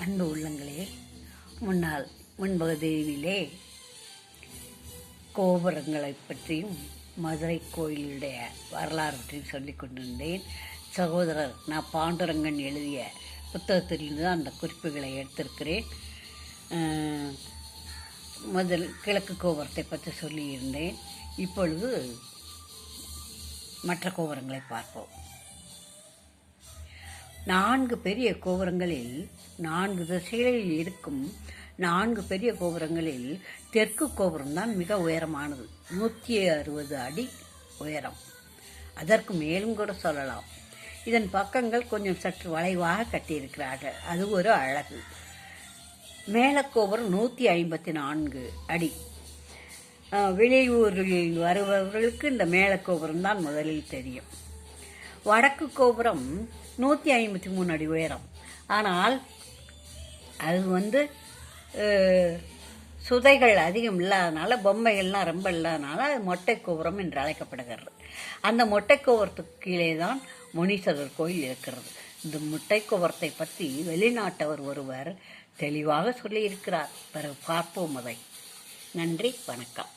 அன்பு உள்ளங்களே, முன்பகுதியிலே கோபுரங்களை பற்றியும் மதுரை கோயிலுடைய வரலாறு பற்றியும் சொல்லிக் கொண்டிருந்தேன். சகோதரர் நான் பாண்டுரங்கன் எழுதிய புத்தகத்திலிருந்து தான் அந்த குறிப்புகளை எடுத்திருக்கிறேன். முதல் கிழக்கு கோபுரத்தை பற்றி சொல்லியிருந்தேன். இப்பொழுது மற்ற கோபுரங்களை பார்ப்போம். 4 பெரிய கோபுரங்களில் 4 திசைகளில் இருக்கும் 4 பெரிய கோபுரங்களில் தெற்கு கோபுரம்தான் மிக உயரமானது. 160 அடி உயரம். அதற்கு மேலும் கூட சொல்லலாம். இதன் பக்கங்கள் கொஞ்சம் சற்று வளைவாக கட்டியிருக்கிறார்கள். அது ஒரு அழகு. மேலக்கோபுரம் 154 அடி. வெளியூரில் வருபவர்களுக்கு இந்த மேலக்கோபுரம் தான் முதலில் தெரியும். வடக்கு கோபுரம் 153 அடி உயரம். ஆனால் அது சுதைகள் அதிகம் இல்லாதனால, பொம்மைகள்லாம் ரொம்ப இல்லாதனால அது மொட்டை கோபுரம் என்று அழைக்கப்படுகிறது. அந்த மொட்டை கோபுரத்துக்கு கீழே தான் முனீஸ்வரர் கோயில் இருக்கிறது. இந்த மொட்டை கோபுரத்தை பற்றி வெளிநாட்டவர் ஒருவர் தெளிவாக சொல்லியிருக்கிறார். பிறகு பார்ப்போம் அதை. நன்றி, வணக்கம்.